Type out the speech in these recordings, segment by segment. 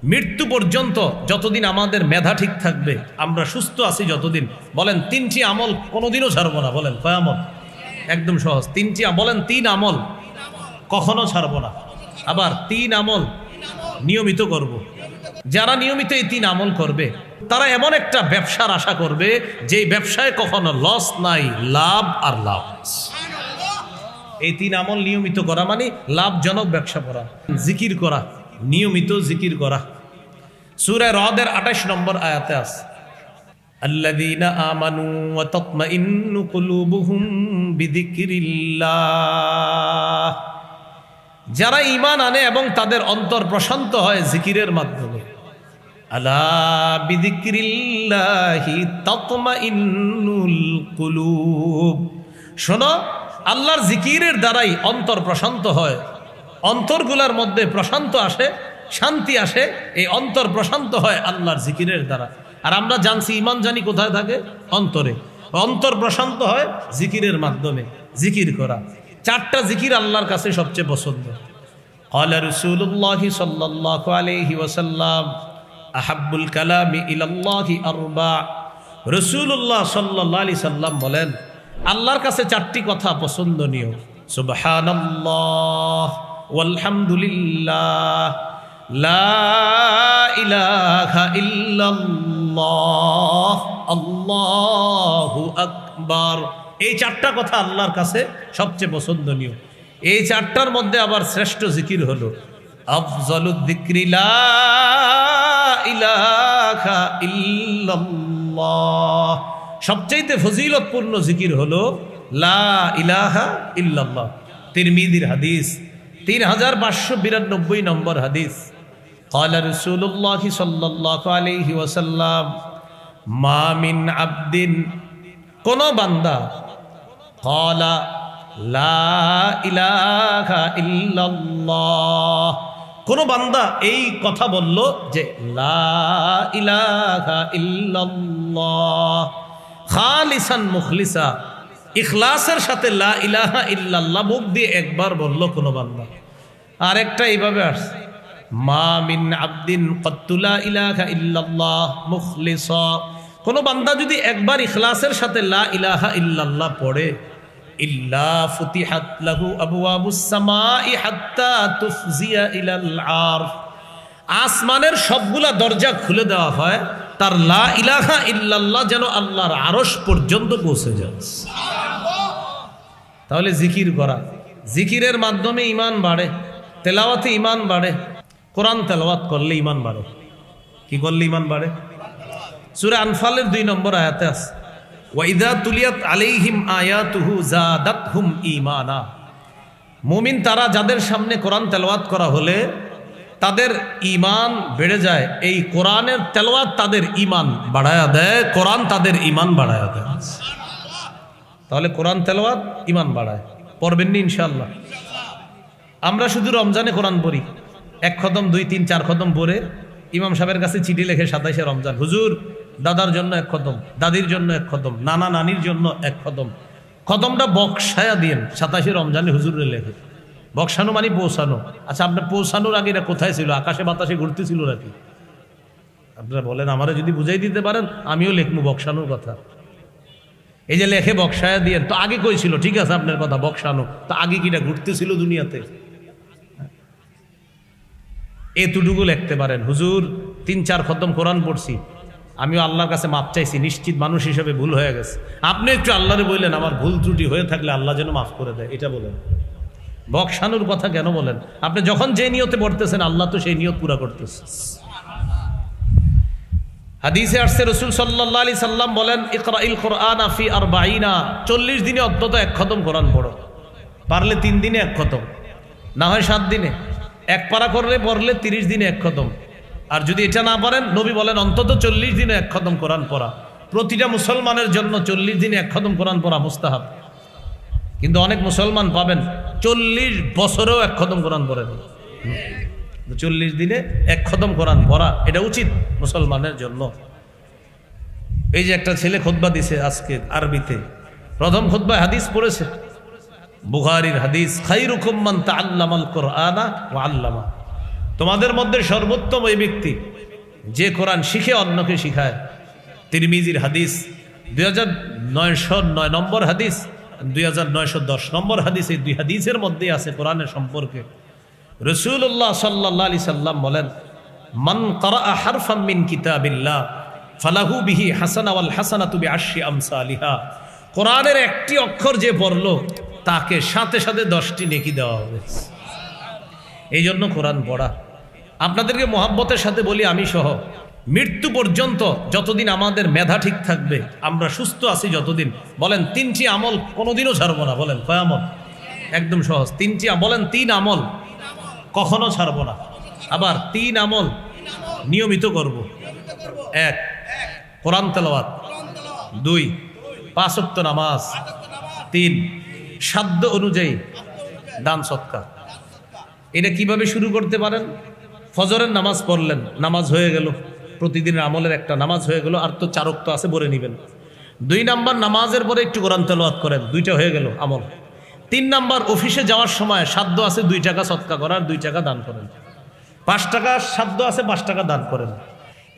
মৃত্যু পর্যন্ত যতদিন আমাদের মেধা ঠিক থাকবে, আমরা সুস্থ আছি যতদিন, বলেন 3টি আমল কোনোদিনও ছাড়বো না। বলেন কয় আমল? একদম সহজ, 3টি। বলেন 3 আমল কখনো ছাড়বো না। আবার 3 আমল নিয়মিত করব। যারা নিয়মিত এই 3 আমল করবে তারা এমন একটা ব্যবসার আশা করবে যে ব্যবসায় কখনো লস নাই, লাভ আর লাভ। এই 3 আমল নিয়মিত করা মানে লাভজনক ব্যবসা করা। জিকির করা, নিয়মিত জিকির করা। সূরা রদের 28 নম্বর আয়াতে আছে, আল্লাযীনা আমানু ওয়া তাতমাইন্নু কুলুবুহুম বিযিকরিল্লাহ। যারা ঈমান আনে এবং তাদের অন্তর প্রশান্ত হয় জিকিরের মাধ্যমে। আলা বিযিকরিল্লাহি তাতমাইন্নুল কুলুব। শোনো, আল্লাহর জিকিরের দ্বারাই অন্তর প্রশান্ত হয়। অন্তরগুলোর মধ্যে প্রশান্ত আসে, শান্তি আসে। এই অন্তর প্রশান্ত হয় আল্লাহর জিকিরের দ্বারা। আর আমরা জানছি ঈমান জানি কোথায় থাকে? অন্তরে। অন্তর প্রশান্ত হয় জিকিরের মাধ্যমে। জিকির করা, 4টা জিকির আল্লাহর কাছে সবচেয়ে পছন্দ। ক্বালা রাসূলুল্লাহি সাল্লাল্লাহু আলাইহি ওয়াসাল্লাম আহাব্বুল কালামি ইলাল্লাহি আরবা। রাসূলুল্লাহ সাল্লাল্লাহু আলাইহি সাল্লাম বলেন, আল্লাহর কাছে 4টি কথা পছন্দনীয়। সুবহানাল্লাহ ওয়ালহামদুলিল্লাহ লা ইলাহা ইল্লাল্লাহ আল্লাহু আকবার। এই 4টা কথা আল্লাহর কাছে সবচেয়ে পছন্দনীয়। এই 4টার মধ্যে আবার শ্রেষ্ঠ জিকির হলো আফজালুদ যিকরি লা ইলাহা ইল্লাল্লাহ। সবচাইতে ফজিলতপূর্ণ জিকির হলো লা ইলাহা ইল্লাল্লাহ। তিরমিজির হাদিস, 3592 নম্বর হাদিস। ক্বালা রাসূলুল্লাহি সাল্লাল্লাহু আলাইহি ওয়াসাল্লাম মা মিন আবদিন, কোন বান্দা ক্বালা লা ইলাহা ইল্লাল্লাহ, কোন বান্দা এই কথা বলল যে লা ইলাহা ইল্লাল্লাহ খালিসান মুখলিসা, ইখলাসের সাথে লা ইলাহা ইল্লাল্লাহ মুখ দিয়ে একবার বলল কোন বান্দা। আরেকটা এইভাবে আসছে, মা মিন আবদিন ক্বাত্তু লা ইলাহা ইল্লাল্লাহ মুখলিসা, কোন বান্দা যদি একবার ইখলাসের সাথে লা ইলাহা ইল্লাল্লাহ পড়ে, ইল্লা ফুতিহাত লাহু আবওয়াবুস সামাই হাত্তা তুফজিয়া ইলাল আরশ, আসমানের সবগুলা দরজা খুলে দেওয়া হয় তার লা ইলাহা ইল্লাল্লাহ যেন আল্লাহর আরশ পর্যন্ত পৌঁছে যায়। তাহলে জিকির করা, জিকিরের মাধ্যমে ঈমান বাড়ে, তেলাওয়াতে ঈমান বাড়ে। কোরআন তেলাওয়াত করলে ঈমান বাড়ে। কি করলে ঈমান বাড়ে? সূরা আনফালের 2 নম্বর আয়াতে আছে, ওয়া ইযা তুলিয়াত আলাইহিম আয়াতুহু যাদাতহুম ঈমানা। মুমিন তারা যাদের সামনে কোরআন তেলাওয়াত করা হলে তাদের ঈমান বেড়ে যায়। এই কোরআনের তেলাওয়াত তাদের ঈমান বাড়ায়া দেয়, কোরআন তাদের ঈমান বাড়ায়া দেয়। তাহলে কোরআন তেলাওয়াত ঈমান বাড়ায়। পড়বেন নি ইনশাআল্লাহ? আমরা শুধু রমজানে কোরআন পড়ি, 1 খতম 2 3 4 খতম পড়ে ইমাম সাহেবের কাছে চিঠি লিখে 27শে রমজান, হুজুর দাদার জন্য 1 খতম, দাদির জন্য 1 খতম, নানা নানির জন্য 1 খতম। খতমটা বক্সায়া দিয়েন 27শে রমজানে হুজুরে লেখে। বক্সানো মানে পৌঁছানো। আচ্ছা, আপনার পৌঁছানোর আগে এটা কোথায় ছিল? আকাশে বাতাসে ঘুরতেছিল নাকি? আপনারা বলেন, আমারে যদি বুঝাই দিতে পারেন আমিও লিখবো বক্সানোর কথা। এই যে লেখে বক্সায়া দিয়েন, তো আগে কই ছিল? ঠিক আছে আপনার কথা, বক্সানো তো আগে কিটা ঘুরতেছিল দুনিয়াতে। এতটুকু লিখতে পারেন, হুজুর 3 4 খতম কোরআন পড়ছি, আমিও আল্লাহর কাছে মাপ চাইছি, নিশ্চিত মানুষ হিসেবে ভুল হয়ে গেছে। আপনি একটু আল্লাহরে বললেন আমার ভুল ত্রুটি হয়ে থাকলে আল্লাহ যেন মাফ করে দেয়, এটা বলেন। বক্সানোর কথা কেন বলেন? আপনি যখন যে নিয়তে পড়তেছেন আল্লাহ তো সেই নিয়ত পুরা করতেছে। হাদিসে আসছে রাসূল সাল্লাল্লাহু আলাইহি সাল্লাম বলেন, ইকরাইল কুরআনা ফি 40, 40 দিনে অন্তত 1 খতম কোরআন পড়ো। পারলে 3 দিনে 1 খতম, না হয় 7 দিনে 1 পারা করলে পড়লে 30 দিনে 1 খতম। আর যদি এটা না পারেন, নবী বলেন অন্তত 40 দিনে 1 খতম কোরআন পড়া। প্রতিটা মুসলমানের জন্য 40 দিনে 1 খতম কোরআন পড়া মুস্তাহাব। কিন্তু অনেক মুসলমান পাবেন 40 বছরেও 1 খতম কোরআন পড়েন। 40 দিনে 1 খতম কোরআন পড়া এটা উচিত মুসলমানের জন্য। এই যে একটা ছেলে খুতবা দিছে আজকে আরবিতে, প্রথম খুতবায় হাদিস পড়েছে, বুখারীর হাদিস, খায়রুকুম মান তাআল্লামাল কুরআনা ওয়া আল্লামা। তোমাদের মধ্যে সর্বোত্তম ওই ব্যক্তি যে কোরআন শিখে অন্যকে শিখায়। তিরমিজির হাদিস 2909 নম্বর হাদিস, 2910 নম্বর হাদিস, এই দুই হাদিসের মধ্যে আছে কোরআনের সম্পর্কে রাসূলুল্লাহ সাল্লাল্লাহু আলাইহি সাল্লাম বলেন, মান ক্বারাআ হারফাম মিন কিতাবিল্লাহ ফালাহু বিহি হাসানা ওয়াল হাসানাতু বিআশরি আমসালিহা। কোরআনের একটি অক্ষর যে পড়লো তাকে সাথে সাথে 10টি নেকি দেওয়া হবে। এই জন্য কোরআন পড়া। আপনাদেরকে মোহাব্বতের সাথে বলি, আমি সহ মৃত্যু পর্যন্ত যতদিন আমাদের মেধা ঠিক থাকবে, আমরা সুস্থ আছি যতদিন, বলেন 3টি আমল কোনোদিনও ছাড়বো না। বলেন কয় আমল? একদম সহজ, 3টি। বলেন 3 আমল কখনো ছাড়বো না। আবার 3 আমল নিয়মিত করব। 1 কোরআন তেলাওয়াত, 2 5 ওয়াক্ত নামাজ, 3 সাধ্য অনুযায়ী দান সদকা। এটা কিভাবে শুরু করতে পারেন? ফজরের নামাজ পড়লেন, নামাজ হয়ে গেল, প্রতিদিনের আমলের একটা নামাজ হয়ে গেল, আর তো 4 ওয়াক্ত আছে পড়ে নেবেন। 2 নাম্বার নামাজের পরে একটু কোরআন তেলাওয়াত করেন, 2টা হয়ে গেল আমল। 3 নাম্বার অফিসে যাওয়ার সময় সাধ্য আছে 2 টাকা সদকা করার, 2 টাকা দান করেন। 5 টাকা সাধ্য আছে 5 টাকা দান করেন।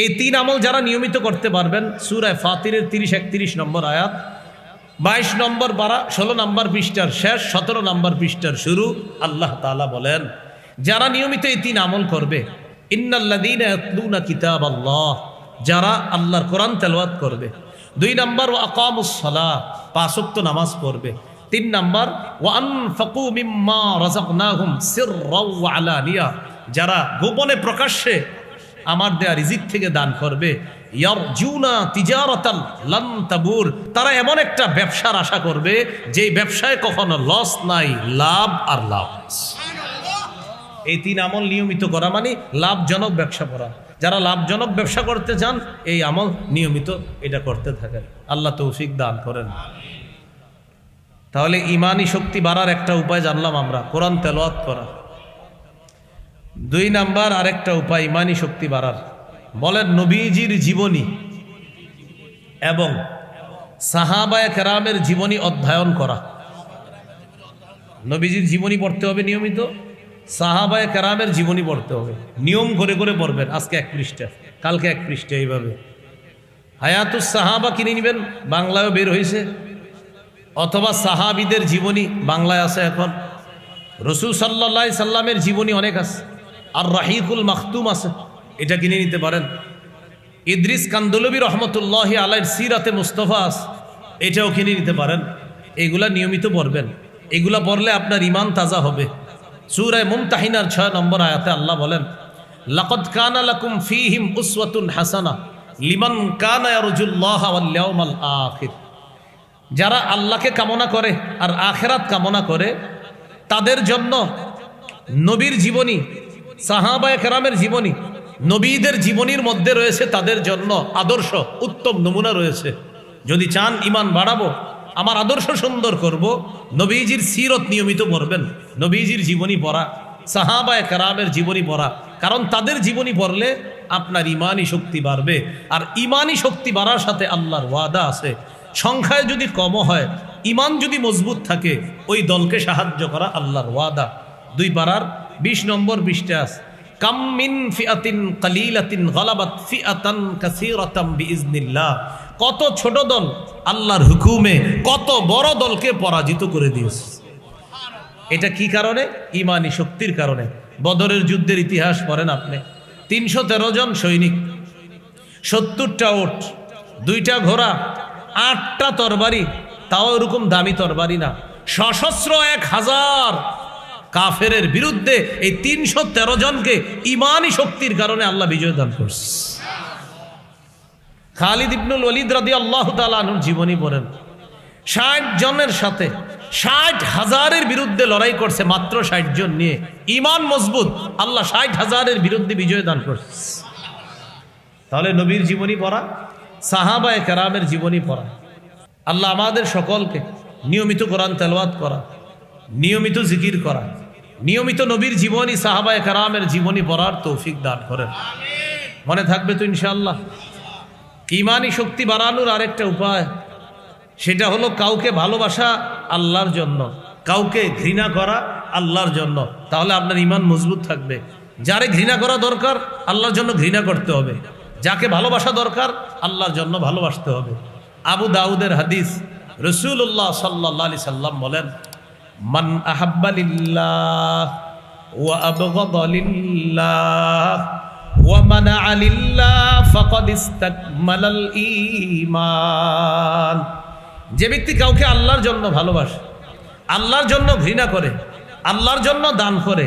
এই 3 আমল যারা নিয়মিত করতে পারবেন, সূরা ফাতিরের 30-31 নম্বর আয়াত, 22 নম্বর পারা, 16 নম্বর পৃষ্ঠার শেষ, 17 নম্বর পৃষ্ঠার শুরু, আল্লাহ তাআলা বলেন যারা নিয়মিত এই 3 আমল করবে, ইন্নাল্লাযীনা ইয়াতলুনা কিতাবাল্লাহ, যারা আল্লাহর কোরআন তেলাওয়াত করবে। 2 নম্বর ওয়া আকামুস সালাহ, 5 ওয়াক্ত নামাজ পড়বে। 3 নম্বর ওয়া আনফাকু মিম্মা রাযাকনাহুম সিররাও ওয়া আলানিয়া, যারা গোপনে প্রকাশ্যে আমার দেয়া রিজিক থেকে দান করবে। ইয়ারজুনা তিজারাতান লান তাবুর, তারা এমন একটা ব্যবসার আশা করবে যেই ব্যবসায় কখনো লস নাই, লাভ আর লাভ। এই 3 আমল নিয়মিত করা মানে লাভজনক ব্যবসা করা। যারা লাভজনক ব্যবসা করতে চান, এই আমল নিয়মিত এটা করতে থাকেন। আল্লাহ তৌফিক দান করেন। তাহলে ইমানি শক্তি বাড়ার একটা উপায় জানলাম আমরা, কোরআন তেলাওয়াত করা। 2 নাম্বার আরেকটা উপায় ইমানি শক্তি বাড়ার, বলেন নবীজির জীবনী এবং সাহাবায়ে কেরামের জীবনী অধ্যয়ন করা। নবীজির জীবনী পড়তে হবে নিয়মিত, সাহাবায়ে কেরামের জীবনী পড়তে হবে, নিয়ম করে করে পড়বেন। আজকে 1 পৃষ্ঠা, কালকে 1 পৃষ্ঠা, এইভাবে। হায়াতুস সাহাবা কিনে নেবেন, বাংলায়ও বের হয়েছে, অথবা সাহাবীদের জীবনী বাংলায় আছে এখন। রাসূল সাল্লাল্লাহু আলাইহি সাল্লামের জীবনী অনেক আছে, আর রাহিকুল মাখতুম আছে, এটা কিনে নিতে পারেন। ইদ্রিস কান্দলবী রহমতুল্লাহি আলাইহির সিরাতে মুস্তাফা আছে, এটাও কিনে নিতে পারেন। এগুলা নিয়মিত পড়বেন, এগুলা পড়লে আপনার ইমান তাজা হবে। সূরা মুমতাহিনার 6 নম্বর আয়াতে আল্লাহ বলেন, লাকাদ কানা লাকুম ফীহিম উসওয়াতুন হাসানাহ লিমান কানা ইয়ারজুল্লাহা ওয়াল ইয়াউমাল আখির। যারা আল্লাহকে কামনা করে আর আখিরাত কামনা করে, তাদের জন্য নবীর জীবনী, সাহাবায়ে কেরামের জীবনী, নবীদের জীবনীর মধ্যে রয়েছে তাদের জন্য আদর্শ, উত্তম নমুনা রয়েছে। যদি চান ইমান বাড়াবো, আমার আদর্শ সুন্দর করব, নবীজির সিরত নিয়মিত পড়বেন, নবীজির জীবনী পড়া, সাহাবায়ে কেরামের জীবনী পড়া। কারণ তাদের জীবনী পড়লে আপনার ইমানি শক্তি বাড়বে, আর ইমানি শক্তি বাড়ার সাথে আল্লাহর ওয়াদা আছে, সংখ্যায় যদি কম হয়, ইমান যদি মজবুত থাকে, ওই দলকে সাহায্য করা আল্লাহর ওয়াদা। 2 পারার 20 নম্বর পৃষ্ঠা আছে, কাম মিন ফিআতিন কালিলাতিন গালাবাত ফিআতান কাসীরাতাম বিইজনিল্লাহ। কত ছোট দল আল্লাহর হুকুমে কত বড় দলকে পরাজিত করে দিয়েছে। এটা কি কারণে? ইমানি শক্তির কারণে। বদরের যুদ্ধের ইতিহাস পড়েন আপনি, 313 জন সৈনিক, 70টা উট, 2টা ঘোড়া, 8টা তরবারি, তাও এরকম দামি তরবারি না, সশস্ত্র 1000 কাফেরের বিরুদ্ধে এই 313 জনকে ইমানি শক্তির কারণে আল্লাহ বিজয় দান করছে। খালিদ ইবনুল ওয়ালিদ রাদিয়াল্লাহু তাআলা আনহুর জীবনী পড়েন, 60 জনের সাথে 60,000-এর বিরুদ্ধে লড়াই করছে, মাত্র 60 জন নিয়ে, ইমান মজবুত, আল্লাহ 60,000-এর বিরুদ্ধে বিজয় দান করছে। তাহলে নবীর জীবনী পড়া, সাহাবায়ে কেরামের জীবনী পড়া। আল্লাহ আমাদের সকলকে নিয়মিত কোরআন তেলাওয়াত করা, নিয়মিত জিকির করা, নিয়মিত নবীর জীবনী, সাহাবায়ে কেরামের জীবনী পড়ার তৌফিক দান করেন। মনে থাকবে তো ইনশাআল্লাহ। ইমানি শক্তি বাড়ানোর আরেকটা উপায়, সেটা হলো কাউকে ভালোবাসা আল্লাহর জন্য, কাউকে ঘৃণা করা আল্লাহর জন্য। তাহলে আপনার ইমান মজবুত থাকবে। যারে ঘৃণা করা দরকার আল্লাহর জন্য ঘৃণা করতে হবে, যাকে ভালোবাসা দরকার আল্লাহর জন্য ভালোবাসতে হবে। আবু দাউদের হাদিস, রাসূলুল্লাহ সাল্লাল্লাহু আলাইহি সাল্লাম বলেন, মান আহাব্বা লিল্লাহ ওয়া আবগাদা লিল্লাহ ওয়া মানাআ লিল্লাহ ফাকাদ ইসতাকমালাল ঈমান। যে ব্যক্তি কাউকে আল্লাহর জন্য ভালোবাসে, আল্লাহর জন্য ঘৃণা করে, আল্লাহর জন্য দান করে,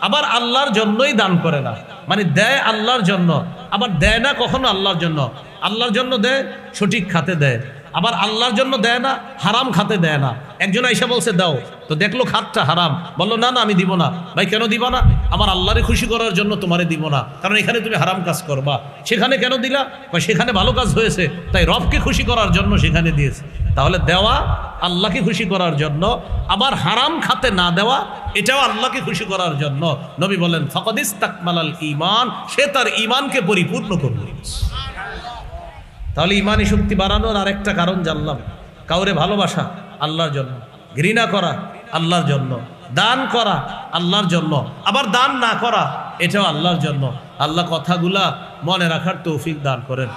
আবার আল্লাহর জন্যই দান করে না, মানে দেয় আল্লাহর জন্য আবার দেয় না কখনো আল্লাহর জন্য, আল্লাহর জন্য দেয় সঠিক খাতে দেয়, আবার আল্লাহর জন্য দেয় না হারাম খাতে দেয় না। একজন আইসা বলছে দাও, তো দেখলো খাতটা হারাম, বললো না না আমি দিব না। ভাই কেন দিব না? আমার আল্লাহরে খুশি করার জন্য তোমারে দিব না, কারণ এখানে তুমি হারাম কাজ করবা। সেখানে কেন দিলা? সেখানে ভালো কাজ হয়েছে, তাই রবকে খুশি করার জন্য সেখানে দিয়েছে। তাহলে দেওয়া আল্লাহকে খুশি করার জন্য, আবার হারাম খাতে না দেওয়া এটাও আল্লাহকে খুশি করার জন্য। নবী বলেন ফাকাদ ইসতাকমালাল ঈমান, সে তার ঈমানকে পরিপূর্ণ করবে। তাহলে ইমানি শক্তি বাড়ানোর আরেকটা কারণ জানলাম, কাউরে ভালোবাসা আল্লাহর জন্য, ঘৃণা করা আল্লাহর জন্য, দান করা আল্লাহর জন্য, আবার দান না করা এটাও আল্লাহর জন্য। আল্লাহ কথাগুলা মনে রাখার তৌফিক দান করেন।